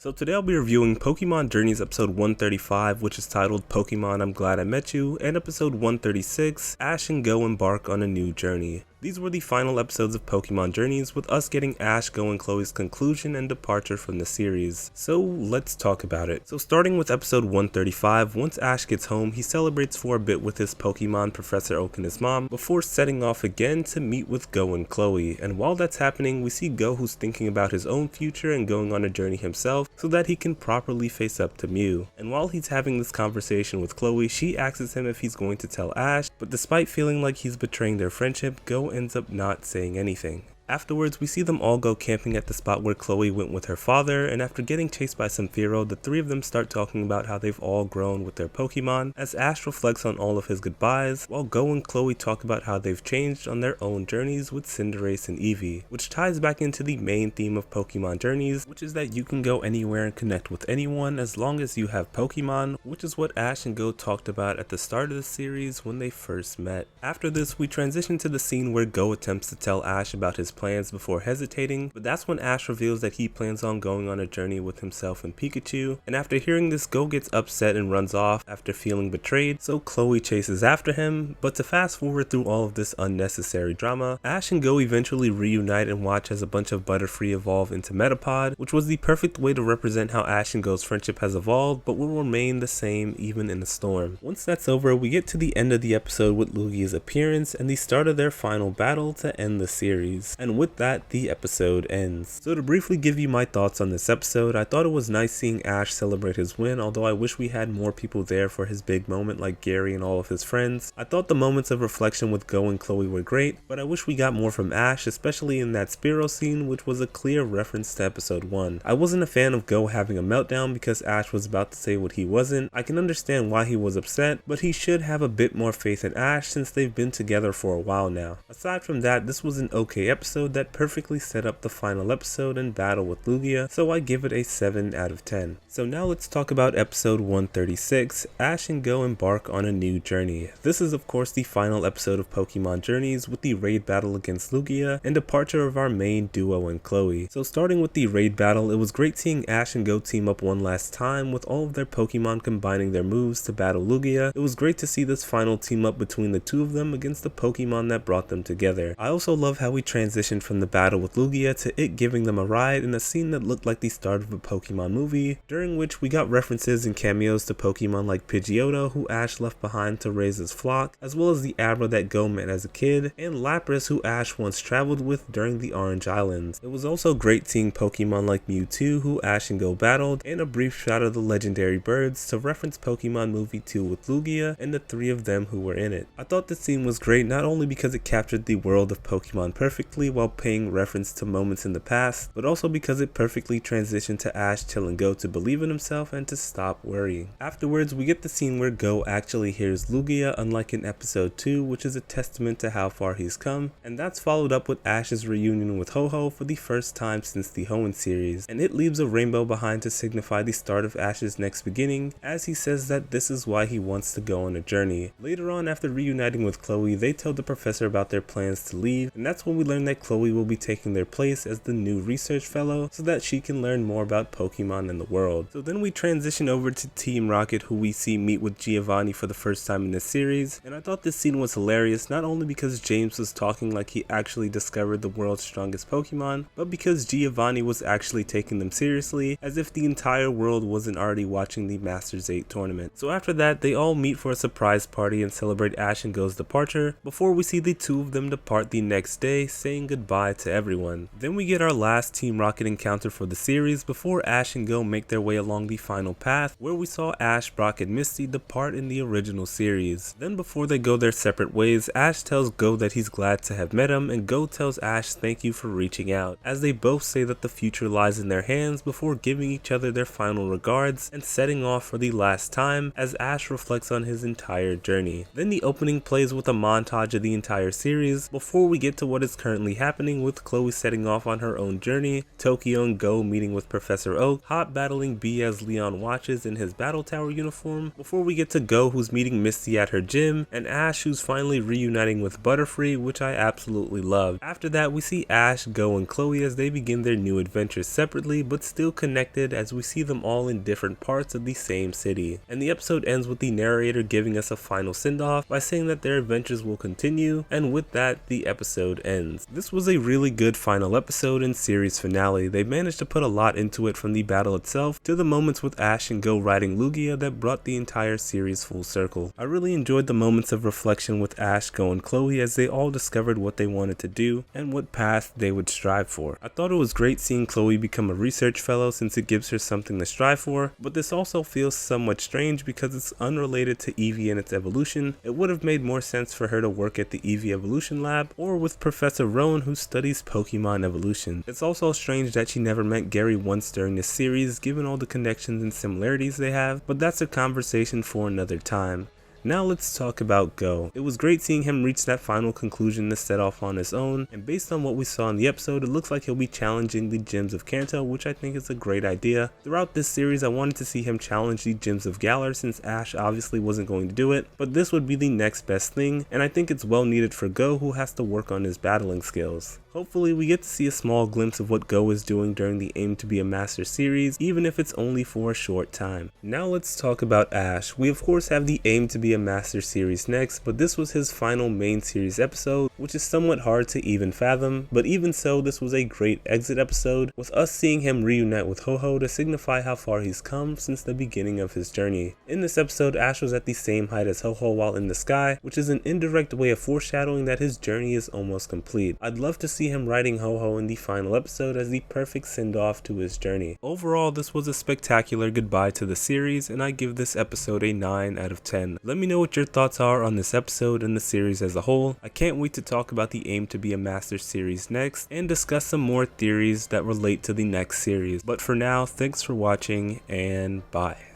So today I'll be reviewing Pokemon Journeys episode 135, which is titled Pokemon I'm Glad I Met You, and episode 136, Ash and Goh Embark on a New Journey. These were the final episodes of Pokemon Journeys, with us getting Ash, Goh, and Chloe's conclusion and departure from the series. So let's talk about it. So starting with episode 135, once Ash gets home, he celebrates for a bit with his Pokemon, Professor Oak and his mom, before setting off again to meet with Goh and Chloe. And while that's happening, we see Goh who's thinking about his own future and going on a journey himself so that he can properly face up to Mew. And while he's having this conversation with Chloe, she asks him if he's going to tell Ash, but despite feeling like he's betraying their friendship, Goh ends up not saying anything. Afterwards, we see them all go camping at the spot where Chloe went with her father, and after getting chased by some Fearow, the three of them start talking about how they've all grown with their Pokemon, as Ash reflects on all of his goodbyes, while Goh and Chloe talk about how they've changed on their own journeys with Cinderace and Eevee, which ties back into the main theme of Pokemon Journeys, which is that you can go anywhere and connect with anyone as long as you have Pokemon, which is what Ash and Goh talked about at the start of the series when they first met. After this, we transition to the scene where Goh attempts to tell Ash about his plans before hesitating, but that's when Ash reveals that he plans on going on a journey with himself and Pikachu, and after hearing this, Goh gets upset and runs off after feeling betrayed, so Chloe chases after him. But to fast forward through all of this unnecessary drama, Ash and Goh eventually reunite and watch as a bunch of Butterfree evolve into Metapod, which was the perfect way to represent how Ash and Goh's friendship has evolved but will remain the same even in a storm. Once that's over, we get to the end of the episode with Lugia's appearance and the start of their final battle to end the series, and with that, the episode ends. So to briefly give you my thoughts on this episode, I thought it was nice seeing Ash celebrate his win, although I wish we had more people there for his big moment like Gary and all of his friends. I thought the moments of reflection with Goh and Chloe were great, but I wish we got more from Ash, especially in that Spearow scene, which was a clear reference to episode 1. I wasn't a fan of Goh having a meltdown because Ash was about to say what he wasn't. I can understand why he was upset, but he should have a bit more faith in Ash since they've been together for a while now. Aside from that, this was an okay episode that perfectly set up the final episode and battle with Lugia, so I give it a 7 out of 10. So now let's talk about episode 136, Ash and Goh Embark on a New Journey. This is of course the final episode of Pokemon Journeys with the raid battle against Lugia and departure of our main duo and Chloe. So starting with the raid battle, it was great seeing Ash and Goh team up one last time with all of their Pokemon combining their moves to battle Lugia. It was great to see this final team up between the two of them against the Pokemon that brought them together. I also love how we transitioned from the battle with Lugia to it giving them a ride in a scene that looked like the start of a Pokemon movie, during which we got references and cameos to Pokemon like Pidgeot, who Ash left behind to raise his flock, as well as the Abra that Goh met as a kid, and Lapras, who Ash once traveled with during the Orange Islands. It was also great seeing Pokemon like Mewtwo, who Ash and Goh battled, and a brief shot of the legendary birds to reference Pokemon Movie 2 with Lugia and the three of them who were in it. I thought this scene was great not only because it captured the world of Pokemon perfectly while paying reference to moments in the past, but also because it perfectly transitioned to Ash telling Goh to believe in himself and to stop worrying. Afterwards, we get the scene where Goh actually hears Lugia, unlike in episode 2, which is a testament to how far he's come, and that's followed up with Ash's reunion with Ho-Oh for the first time since the Hoenn series, and it leaves a rainbow behind to signify the start of Ash's next beginning, as he says that this is why he wants to go on a journey. Later on, after reuniting with Chloe, they tell the professor about their plans to leave, and that's when we learn that Chloe will be taking their place as the new research fellow so that she can learn more about Pokemon in the world. So then we transition over to Team Rocket, who we see meet with Giovanni for the first time in this series, and I thought this scene was hilarious not only because James was talking like he actually discovered the world's strongest Pokemon, but because Giovanni was actually taking them seriously, as if the entire world wasn't already watching the Masters 8 tournament. So after that, they all meet for a surprise party and celebrate Ash and Goh's departure, before we see the two of them depart the next day, saying goodbye to everyone. Then we get our last Team Rocket encounter for the series before Ash and Goh make their way along the final path, where we saw Ash, Brock, and Misty depart in the original series. Then before they go their separate ways, Ash tells Goh that he's glad to have met him, and Goh tells Ash thank you for reaching out, as they both say that the future lies in their hands before giving each other their final regards and setting off for the last time as Ash reflects on his entire journey. Then the opening plays with a montage of the entire series before we get to what is currently happening, with Chloe setting off on her own journey, Tokyo and Goh meeting with Professor Oak, Hop battling B as Leon watches in his battle tower uniform, before we get to Goh who's meeting Misty at her gym, and Ash who's finally reuniting with Butterfree, which I absolutely love. After that, we see Ash, Goh, and Chloe as they begin their new adventures separately but still connected, as we see them all in different parts of the same city. And the episode ends with the narrator giving us a final send-off by saying that their adventures will continue, and with that, the episode ends. This was a really good final episode and series finale. They managed to put a lot into it, from the battle itself to the moments with Ash and Goh riding Lugia that brought the entire series full circle. I really enjoyed the moments of reflection with Ash, Goh, and Chloe as they all discovered what they wanted to do and what path they would strive for. I thought it was great seeing Chloe become a research fellow, since it gives her something to strive for, but this also feels somewhat strange because it's unrelated to Eevee and its evolution. It would have made more sense for her to work at the Eevee Evolution Lab or with Professor Rowan, who studies Pokemon evolution. It's also strange that she never met Gary once during this series, given all the connections and similarities they have, but that's a conversation for another time. Now let's talk about Goh. It was great seeing him reach that final conclusion to set off on his own, and based on what we saw in the episode, it looks like he'll be challenging the gyms of Kanto, which I think is a great idea. Throughout this series, I wanted to see him challenge the gyms of Galar, since Ash obviously wasn't going to do it, but this would be the next best thing, and I think it's well needed for Goh, who has to work on his battling skills. Hopefully we get to see a small glimpse of what Goh is doing during the Aim to be a Master series, even if it's only for a short time. Now let's talk about Ash. We of course have the Aim to be a Master series next, but this was his final main series episode, which is somewhat hard to even fathom, but even so, this was a great exit episode, with us seeing him reunite with Ho-Ho to signify how far he's come since the beginning of his journey. In this episode, Ash was at the same height as Ho-Ho while in the sky, which is an indirect way of foreshadowing that his journey is almost complete. I'd love to see him riding Ho-Ho in the final episode as the perfect send-off to his journey. Overall, this was a spectacular goodbye to the series, and I give this episode a 9 out of 10. Let me know what your thoughts are on this episode and the series as a whole. I can't wait to talk about the Aim to be a Master series next, and discuss some more theories that relate to the next series. But for now, thanks for watching, and bye.